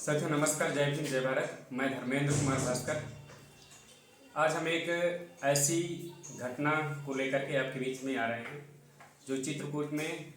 सभी नमस्कार, जय हिंद, जय भारत। मैं धर्मेंद्र कुमार भास्कर। आज हम एक ऐसी घटना को लेकर के आपके बीच में आ रहे हैं जो चित्रकूट में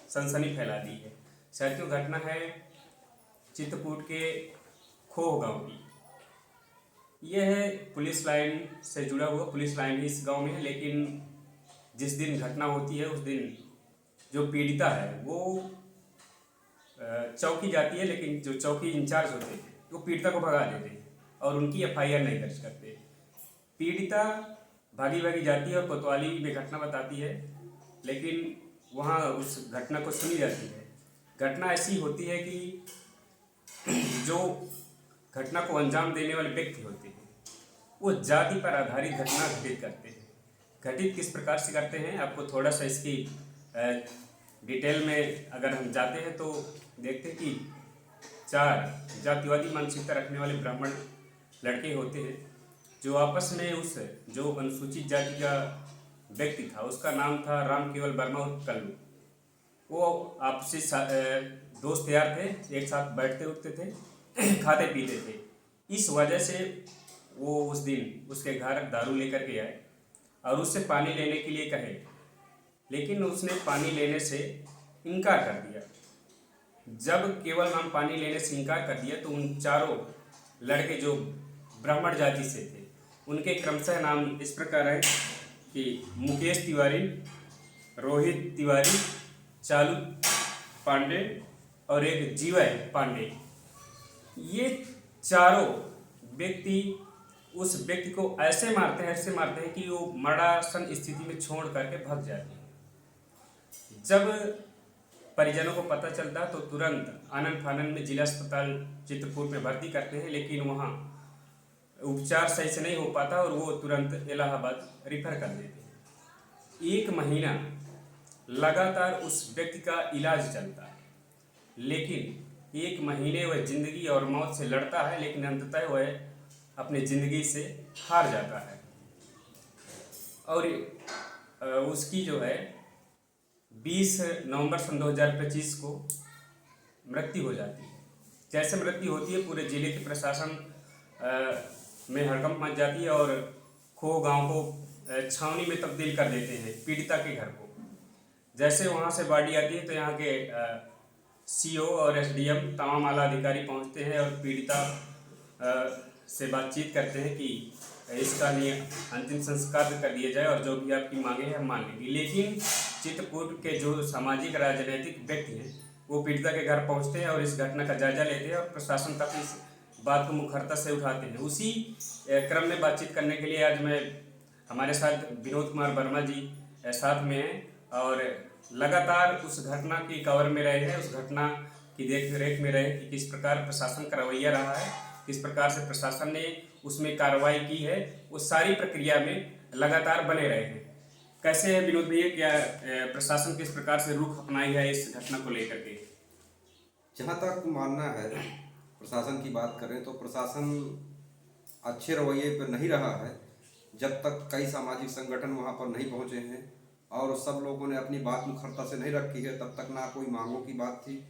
सनसनी फैला दी है। साथियों, घटना है चित्रकूट के खोह गांव की। यह है पुलिस लाइन से जुड़ा हुआ, पुलिस लाइन ही इस गांव में है। लेकिन जिस दिन घटना होती है उस दिन जो पीड़िता है वो चौकी जाती है, लेकिन जो चौकी इंचार्ज होते हैं वो पीड़िता को भगा देते हैं और उनकी एफआईआर नहीं दर्ज करते। पीड़िता भागी भागी जाती है और कोतवाली में घटना बताती है, लेकिन वहाँ उस घटना को सुनी जाती है। घटना ऐसी होती है कि जो घटना को अंजाम देने वाले व्यक्ति होते हैं वो जाति पर आधारित घटना घटित करते हैं। घटित किस प्रकार से करते हैं, आपको थोड़ा सा इसकी डिटेल में अगर हम जाते हैं तो देखते हैं कि 4 जातिवादी मानसिकता रखने वाले ब्राह्मण लड़के होते हैं जो आपस में उस जो अनुसूचित जाति का व्यक्ति था, उसका नाम था राम केवल वर्मा उर्फ कल्लू। वो आपसी दोस्त यार थे, एक साथ बैठते उठते थे, खाते पीते थे। इस वजह से वो उस दिन उसके घर दारू लेकर के आए और उससे पानी लेने के लिए कहे, लेकिन उसने पानी लेने से इनकार कर दिया। जब केवल राम पानी लेने से इनकार कर दिया तो उन चारों लड़के जो ब्राह्मण जाति से थे उनके क्रमशः नाम इस प्रकार है कि मुकेश तिवारी, रोहित तिवारी, चालू पांडे और एक जीवय पांडे। ये चारों व्यक्ति उस व्यक्ति को ऐसे मारते हैं कि वो मरणासन स्थिति में छोड़ करके भाग जाते हैं। जब परिजनों को पता चलता तो तुरंत आनन फानन में जिला अस्पताल चित्रकूट में भर्ती करते हैं, लेकिन वहाँ उपचार सही से नहीं हो पाता और वो तुरंत इलाहाबाद रिफर कर देते हैं। 1 महीना लगातार उस व्यक्ति का इलाज चलता है, लेकिन 1 महीने वह जिंदगी और मौत से लड़ता है, लेकिन अंततः वह अपनी जिंदगी से हार जाता है और उसकी जो है 20 नवंबर सन 2025 को मृत्यु हो जाती है। जैसे मृत्यु होती है पूरे जिले के प्रशासन में हड़कंप मच जाती है और खो गांव को छावनी में तब्दील कर देते हैं पीड़िता के घर को। जैसे वहां से बॉडी आती है तो यहाँ के सीओ और एसडीएम तमाम आला अधिकारी पहुंचते हैं और पीड़िता से बातचीत करते हैं कि इसका अंतिम संस्कार कर दिया जाए और जो भी आपकी मांगे हैं हम मान लेंगे। लेकिन चित्रकूट के जो सामाजिक राजनीतिक व्यक्ति हैं वो पीड़िता के घर पहुंचते हैं और इस घटना का जायजा लेते हैं और प्रशासन तक इस बात को मुखरता से उठाते हैं। उसी क्रम में बातचीत करने के लिए आज मैं हमारे साथ विनोद कुमार वर्मा जी साथ में हैं और लगातार उस घटना की कवर में रहे हैं, उस घटना की देख रेख में रहे कि किस प्रकार प्रशासन का रवैया रहा है, किस प्रकार से प्रशासन ने उसमें कार्रवाई की है, उस सारी प्रक्रिया में लगातार बने रहे हैं। कैसे है विनोद भैया, क्या प्रशासन किस प्रकार से रुख अपनाई है इस घटना को लेकर के? जहाँ तक मानना है प्रशासन की बात करें तो प्रशासन अच्छे रवैये पर नहीं रहा है। जब तक कई सामाजिक संगठन वहाँ पर नहीं पहुँचे हैं और सब लोगों ने अपनी बात मुखरता से नहीं रखी है, तब तक ना कोई मांगों की बात थी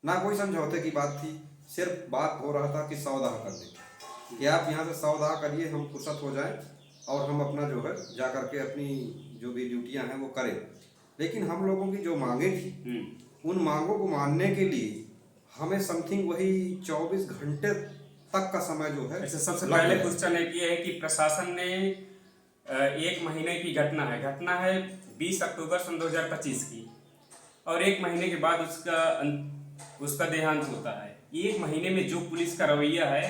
ना कोई समझौते की बात थी। सिर्फ बात हो रहा था कि सौदा कर दें कि आप यहाँ से सौदा करिए, हम फुर्सत हो जाएं और हम अपना जो है जा करके अपनी जो भी ड्यूटियाँ हैं वो करें। लेकिन हम लोगों की जो मांगे थी उन मांगों को मानने के लिए हमें समथिंग वही 24 घंटे तक का समय जो है। अच्छा, सबसे पहले क्वेश्चन ये है कि प्रशासन ने 1 महीने की घटना है 20 अक्टूबर सन 2025 की और 1 महीने के बाद उसका देहांत होता है। 1 महीने में जो पुलिस का रवैया है,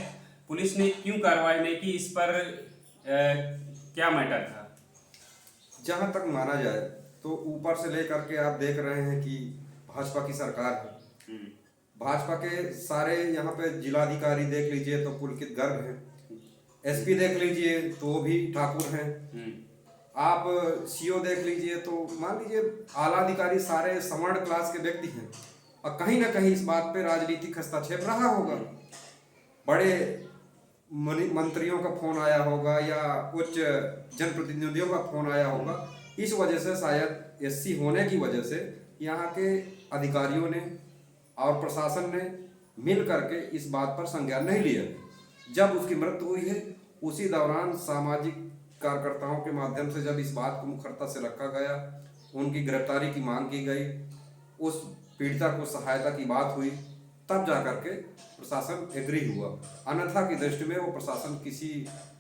पुलिस ने क्यों कार्रवाई नहीं की, इस पर क्या मैटर था? जहाँ तक माना जाए तो ऊपर से लेकर के आप देख रहे हैं कि भाजपा की सरकार है, भाजपा के सारे यहाँ पे जिलाधिकारी देख लीजिए तो पुलकित गर्ग हैं, एसपी देख लीजिए तो वो भी ठाकुर हैं, आप सीओ देख लीजिए तो मान लीजिए आला अधिकारी सारे सवर्ण क्लास के व्यक्ति हैं और कहीं ना कहीं इस बात पे राजनीतिक हस्तक्षेप रहा होगा। बड़े मंत्रियों का फोन आया होगा या उच्च जनप्रतिनिधियों का फोन आया होगा, इस वजह से शायद एससी होने की वजह से यहाँ के अधिकारियों ने और प्रशासन ने मिल करके इस बात पर संज्ञान नहीं लिया। जब उसकी मृत्यु हुई है उसी दौरान सामाजिक कार्यकर्ताओं के माध्यम से जब इस बात को मुखरता से रखा गया, उनकी गिरफ्तारी की मांग की गई, उस पीड़िता को सहायता की बात हुई, तब जा करके प्रशासन एग्री हुआ। अन्यथा की दृष्टि में वो प्रशासन किसी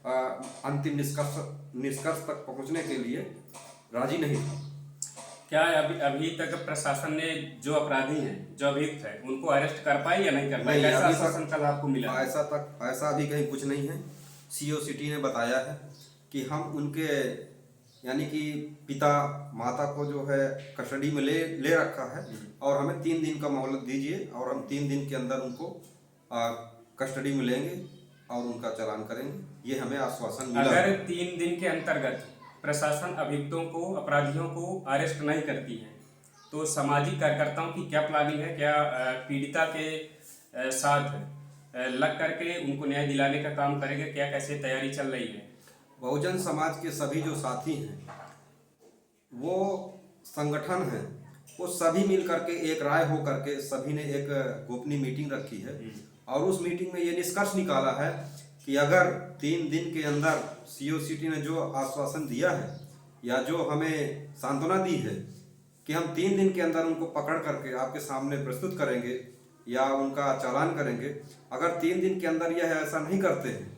अंतिम निष्कर्ष तक पहुंचने के लिए राजी नहीं था। क्या अभी अभी तक प्रशासन ने जो अपराधी हैं, जो अभियुक्त हैं, उनको अरेस्ट कर पाई या नहीं कर पाई? नहीं, कैसा अभी आश्वासन कल आपको मिला? ऐसा अभी कहीं कुछ नहीं है। सीओ सिटी ने बताया है कि हम उनके यानी कि पिता माता को जो है कस्टडी में ले रखा है और हमें 3 दिन का मोहलत दीजिए और हम 3 दिन के अंदर उनको कस्टडी में लेंगे और उनका चालान करेंगे। ये हमें आश्वासन मिला। अगर 3 दिन के अंतर्गत प्रशासन अभियुक्तों को, अपराधियों को अरेस्ट नहीं करती है तो सामाजिक कार्यकर्ताओं की क्या प्लानिंग है? क्या पीड़िता के साथ लग करके उनको न्याय दिलाने का काम करेंगे? क्या कैसे तैयारी चल रही है? बहुजन समाज के सभी जो साथी हैं, वो संगठन है, वो सभी मिल करके एक राय हो करके सभी ने एक गोपनीय मीटिंग रखी है और उस मीटिंग में ये निष्कर्ष निकाला है कि अगर 3 दिन के अंदर सीओ सिटी ने जो आश्वासन दिया है या जो हमें सांत्वना दी है कि हम 3 दिन के अंदर उनको पकड़ करके आपके सामने प्रस्तुत करेंगे या उनका चालान करेंगे, अगर 3 दिन के अंदर यह ऐसा नहीं करते हैं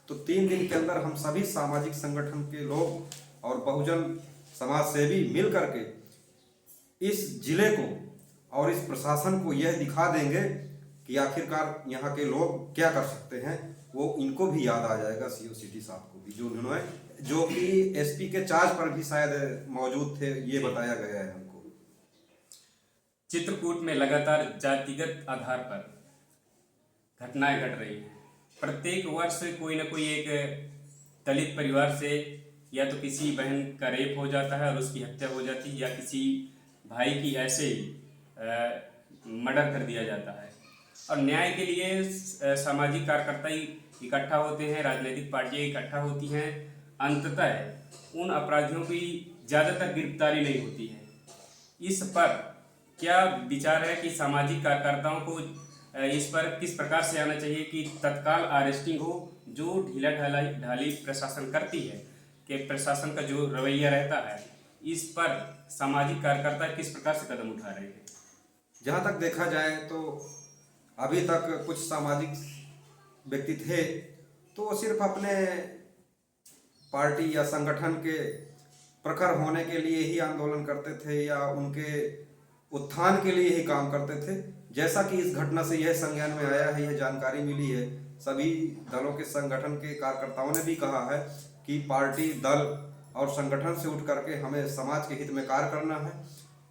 तो 3 दिन के अंदर हम सभी सामाजिक संगठन के लोग और बहुजन समाज सेवी मिल करके इस जिले को और इस प्रशासन को यह दिखा देंगे कि आखिरकार यहाँ के लोग क्या कर सकते हैं। वो इनको भी याद आ जाएगा, सीओ सिटी साहब को भी, जो कि एसपी के चार्ज पर भी शायद मौजूद थे, ये बताया गया है हमको। चित्रकूट में लगातार जातिगत आधार पर घटनाएं घट रही हैं। प्रत्येक वर्ष कोई ना कोई एक दलित परिवार से या तो किसी बहन का रेप हो जाता है और उसकी हत्या हो जाती है, या किसी भाई की ऐसे ही मर्डर कर दिया जाता है। और न्याय के लिए सामाजिक कार्यकर्ता इकट्ठा होते हैं, राजनीतिक पार्टियां इकट्ठा होती हैं। अंततः उन अपराधियों की ज़्यादातर गिरफ्तारी नहीं होती है। इस पर क्या विचार है कि सामाजिक कार्यकर्ताओं को इस पर किस प्रकार से आना चाहिए कि तत्काल अरेस्टिंग हो, जो ढीला ढाली प्रशासन करती है, कि प्रशासन का जो रवैया रहता है, इस पर सामाजिक कार्यकर्ता किस प्रकार से कदम उठा रहे हैं? जहाँ तक देखा जाए तो अभी तक कुछ सामाजिक व्यक्ति थे तो वो सिर्फ अपने पार्टी या संगठन के प्रखर होने के लिए ही आंदोलन करते थे या उनके उत्थान के लिए ही काम करते थे। जैसा कि इस घटना से यह संज्ञान में आया है, यह जानकारी मिली है, सभी दलों के संगठन के कार्यकर्ताओं ने भी कहा है कि पार्टी, दल और संगठन से उठ करके हमें समाज के हित में कार्य करना है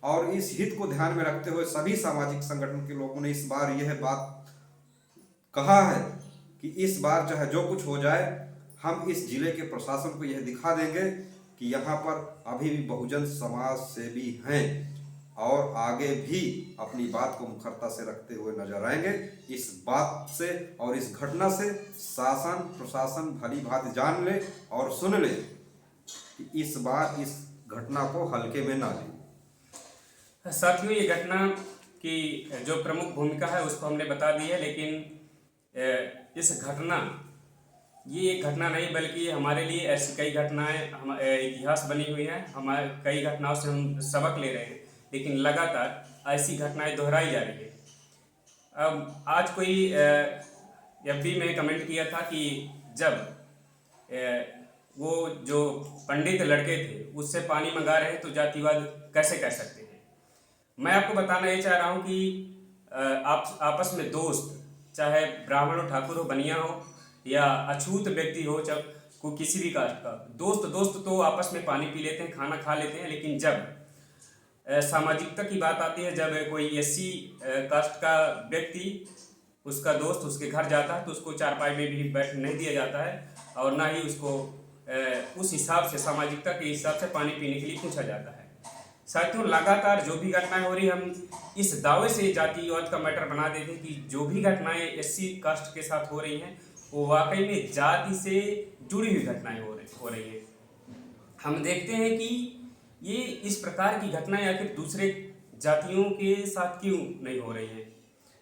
और इस हित को ध्यान में रखते हुए सभी सामाजिक संगठन के लोगों ने इस बार यह बात कहा है कि इस बार चाहे जो कुछ हो जाए, हम इस जिले के प्रशासन को यह दिखा देंगे कि यहाँ पर अभी भी बहुजन समाज सेवी हैं और आगे भी अपनी बात को मुखरता से रखते हुए नजर आएंगे। इस बात से और इस घटना से शासन प्रशासन भली भांति जान ले और सुन ले कि इस बार इस घटना को हल्के में ना ले। साथियों, ये घटना की जो प्रमुख भूमिका है उसको हमने बता दी है, लेकिन इस घटना, ये एक घटना नहीं बल्कि हमारे लिए ऐसी कई घटनाएं हम इतिहास बनी हुई हैं। हमारे कई घटनाओं से हम सबक ले रहे हैं, लेकिन लगातार ऐसी घटनाएं दोहराई जा रही है। अब आज कोई एफबी में कमेंट किया था कि जब वो जो पंडित लड़के थे उससे पानी मंगा रहे तो जातिवाद कैसे कह सकते हैं। मैं आपको बताना ये चाह रहा हूँ कि आप आपस में दोस्त, चाहे ब्राह्मण हो, ठाकुर हो, बनिया हो या अछूत व्यक्ति हो, चाहे को किसी भी कास्ट का दोस्त तो आपस में पानी पी लेते हैं, खाना खा लेते हैं, लेकिन जब सामाजिकता की बात आती है, जब कोई एससी कास्ट का व्यक्ति, उसका दोस्त उसके घर जाता है तो उसको चारपाई में भी बैठ नहीं दिया जाता है और ना ही उसको उस हिसाब से, सामाजिकता के हिसाब से पानी पीने के लिए पूछा जाता है। साथियों, लगातार जो भी घटनाएं हो रही, हम इस दावे से जातिवाद का मैटर बना देते हैं कि जो भी घटनाएं एससी कास्ट के साथ हो रही हैं वो वाकई में जाति से जुड़ी हुई घटनाएं हो रही हैं। हम देखते हैं कि ये इस प्रकार की घटनाएं आखिर दूसरे जातियों के साथ क्यों नहीं हो रही हैं।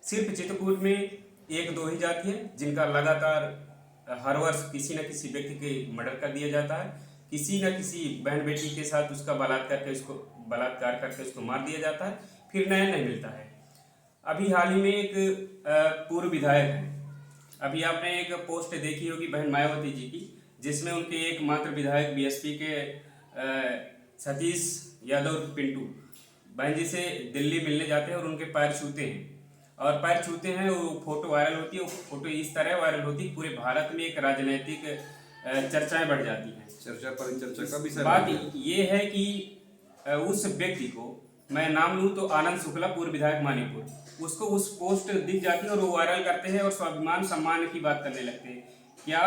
सिर्फ चित्रकूट में एक दो ही जाति है जिनका लगातार हर वर्ष किसी न किसी व्यक्ति के मर्डर कर दिया जाता है, किसी न किसी बहन बेटी के साथ उसका बलात्कार करके उसको मार दिया जाता है, फिर न्याय नहीं मिलता है। अभी हाल ही में एक पूर्व विधायक है, अभी आपने एक पोस्ट देखी होगी बहन मायावती जी की, जिसमें उनके एकमात्र विधायक बीएसपी के सतीश यादव पिंटू बहन जी से दिल्ली मिलने जाते हैं और उनके पैर छूते हैं, और पैर छूते हैं, वो फोटो वायरल होती है। वो फोटो इस तरह वायरल होती है पूरे भारत में एक राजनीतिक चर्चाएं बढ़ जाती हैं। चर्चा परिचर्चा का विषय बात ये है कि उस व्यक्ति को मैं नाम लूँ तो आनंद शुक्ला, पूर्व विधायक मानीपुर, उसको उस पोस्ट दिख जाती है और वो वायरल करते हैं और स्वाभिमान सम्मान की बात करने लगते हैं। क्या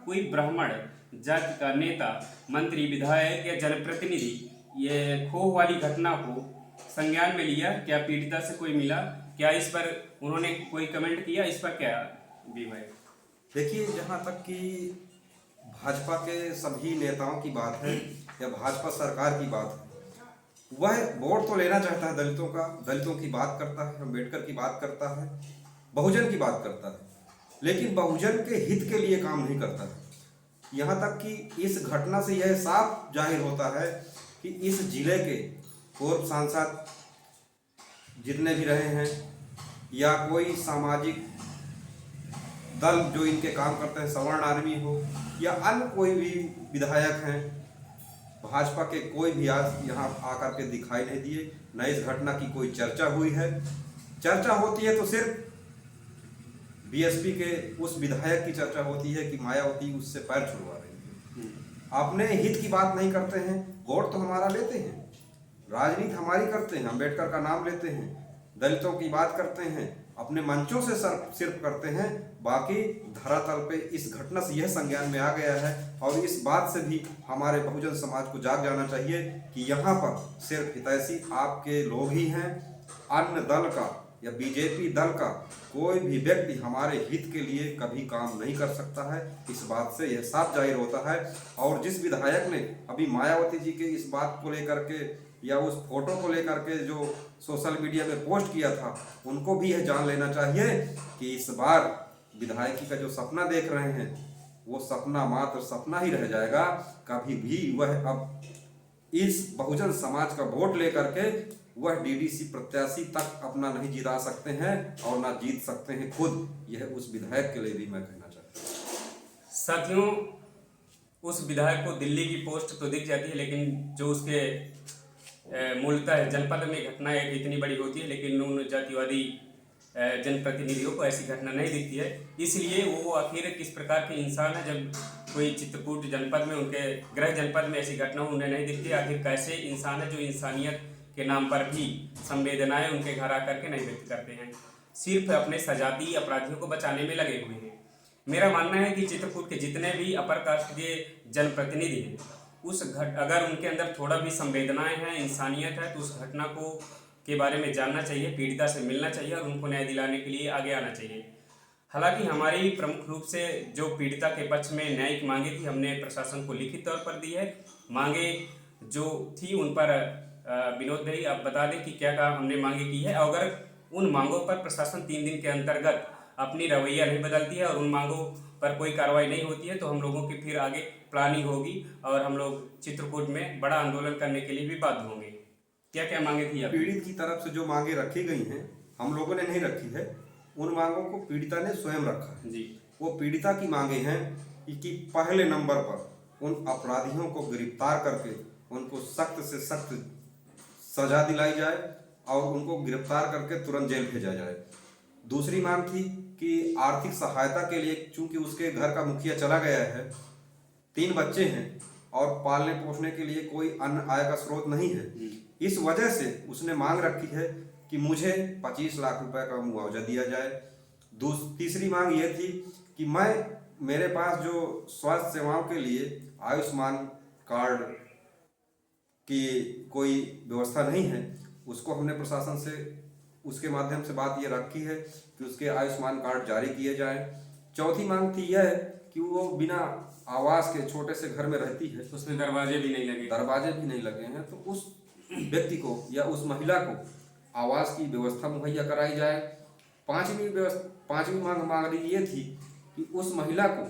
कोई ब्राह्मण जाति का नेता, मंत्री, विधायक या जनप्रतिनिधि ये खोह वाली घटना को संज्ञान में लिया? क्या पीड़िता से कोई मिला? क्या इस पर उन्होंने कोई कमेंट किया? इस पर क्या व्यू है? देखिए, जहाँ तक कि भाजपा के सभी नेताओं की बात है या भाजपा सरकार की बात है, वह वोट तो लेना चाहता है दलितों का, दलितों की बात करता है, अम्बेडकर की बात करता है, बहुजन की बात करता है, लेकिन बहुजन के हित के लिए काम नहीं करता है। यहाँ तक कि इस घटना से यह साफ जाहिर होता है कि इस जिले के पूर्व सांसद जितने भी रहे हैं या कोई सामाजिक दल जो इनके काम करते हैं, सवर्ण आर्मी हो या अन्य कोई भी विधायक हैं, भाजपा के कोई भी आज यहाँ आकर के दिखाई नहीं दिए। न इस घटना की कोई चर्चा हुई है। चर्चा होती है तो सिर्फ बीएसपी के उस विधायक की चर्चा होती है कि मायावती उससे पैर छुड़वा रही है। अपने हित की बात नहीं करते हैं। वोट तो हमारा लेते हैं, राजनीति हमारी करते हैं, अम्बेडकर का नाम लेते हैं, दलितों की बात करते हैं, अपने मंचों से सिर्फ करते हैं। बाकी धरातल पे इस घटना से यह संज्ञान में आ गया है और इस बात से भी हमारे बहुजन समाज को जाग जाना चाहिए कि यहाँ पर सिर्फ हितैषी आपके लोग ही हैं। अन्य दल का या बीजेपी दल का कोई भी व्यक्ति हमारे हित के लिए कभी काम नहीं कर सकता है। इस बात से यह साफ जाहिर होता है। और जिस विधायक ने अभी मायावती जी के इस बात को लेकर के या उस फोटो को लेकर के जो सोशल मीडिया पे पोस्ट किया था, उनको भी यह जान लेना चाहिए कि इस बार विधायकी का जो सपना देख रहे हैं वो सपना मात्र सपना ही रह जाएगा। कभी भी वह अब इस बहुजन समाज का वोट लेकर के वह डीडीसी प्रत्याशी तक अपना नहीं जिता सकते हैं और ना जीत सकते हैं खुद। यह उस विधायक के लिए भी मैं कहना चाहता हूँ। साथियों, उस विधायक को दिल्ली की पोस्ट तो दिख जाती है, लेकिन जो उसके मूलतः जनपद में घटना एक इतनी बड़ी होती है, लेकिन उन जातिवादी जनप्रतिनिधियों को ऐसी घटना नहीं दिखती है। इसलिए वो आखिर किस प्रकार के इंसान है जब कोई चित्रकूट जनपद में, उनके गृह जनपद में ऐसी घटना उन्हें नहीं दिखती। आखिर कैसे इंसान है जो इंसानियत के नाम पर भी संवेदनाएं उनके घर आकर के नहीं व्यक्त करते हैं, सिर्फ अपने सजातीय अपराधियों को बचाने में लगे हुए हैं। मेरा मानना है कि चित्रकूट के जितने भी अपर कास्ट के जनप्रतिनिधि हैं, अगर उनके अंदर थोड़ा भी संवेदनाएं हैं, इंसानियत है, तो उस घटना को के बारे में जानना चाहिए, पीड़िता से मिलना चाहिए और उनको न्याय दिलाने के लिए आगे आना चाहिए। हालांकि हमारी प्रमुख रूप से जो पीड़िता के पक्ष में न्यायिक मांगे थी, हमने प्रशासन को लिखित तौर पर दी है। मांगे जो थी उन पर विनोद भाई आप बता दें कि क्या हमने मांगे की है। अगर उन मांगों पर प्रशासन 3 दिन के अंतर्गत अपनी रवैया नहीं बदलती है और उन मांगों पर कोई कार्रवाई नहीं होती है, तो हम लोगों की फिर आगे प्लानिंग होगी और हम लोग चित्रकूट में बड़ा आंदोलन करने के लिए भी बाध्य होंगे। क्या क्या मांगे थी? पीड़ित की तरफ से जो मांगे रखी गई हैं, हम लोगों ने नहीं रखी है, उन मांगों को पीड़िता ने स्वयं रखा है जी। वो पीड़िता की मांगे हैं कि पहले नंबर पर उन अपराधियों को गिरफ्तार करके उनको सख्त से सख्त सजा दिलाई जाए और उनको गिरफ्तार करके तुरंत जेल भेजा जाए। दूसरी मांग थी कि आर्थिक सहायता के लिए, चूंकि उसके घर का मुखिया चला गया है, 3 बच्चे हैं और पालने पोसने के लिए कोई अन्य आय का स्रोत नहीं है, इस वजह से उसने मांग रखी है कि मुझे 25 लाख रुपए का मुआवजा दिया जाए। तीसरी मांग ये थी कि मेरे पास जो स्वास्थ्य सेवाओं के लिए आयुष्मान कार्ड की कोई व्यवस्था नहीं है, उसको हमने प्रशासन से उसके माध्यम से बात ये रखी है कि उसके आयुष्मान कार्ड जारी किए जाए। चौथी मांग थी यह कि वो बिना आवास के छोटे से घर में रहती है, उसमें दरवाजे भी नहीं लगे हैं, तो उस व्यक्ति को या उस महिला को आवास की व्यवस्था मुहैया कराई जाए। पांचवी मांग हमारी ये थी कि उस महिला को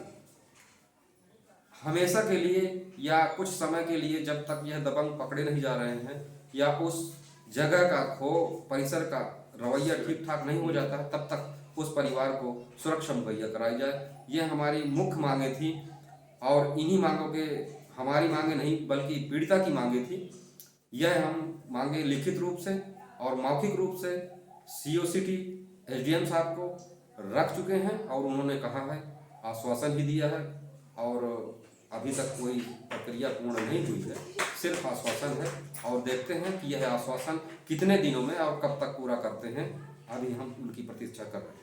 हमेशा के लिए या कुछ समय के लिए, जब तक यह दबंग पकड़े नहीं जा रहे हैं या उस जगह का परिसर का रवैया ठीक ठाक नहीं हो जाता है, तब तक उस परिवार को सुरक्षा मुहैया कराई जाए। ये हमारी मुख्य मांगे थी और इन्हीं मांगों के, हमारी मांगे नहीं बल्कि पीड़िता की मांगे थी। यह हम मांगे लिखित रूप से और मौखिक रूप से COCT SDM साहब को रख चुके हैं और उन्होंने कहा है, आश्वासन भी दिया है और अभी तक कोई प्रक्रिया पूर्ण नहीं हुई है, सिर्फ आश्वासन है और देखते हैं कि यह आश्वासन कितने दिनों में और कब तक पूरा करते हैं। अभी हम उनकी प्रतीक्षा कर रहे हैं।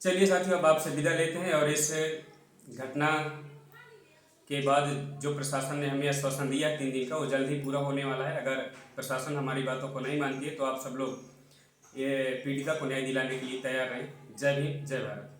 चलिए साथियों, अब आपसे विदा लेते हैं और इस घटना के बाद जो प्रशासन ने हमें आश्वासन दिया 3 दिन का, वो जल्द ही पूरा होने वाला है। अगर प्रशासन हमारी बातों को नहीं मानती है तो आप सब लोग ये पीड़िता को न्याय दिलाने के लिए तैयार रहें। जय भीम, जय भारत।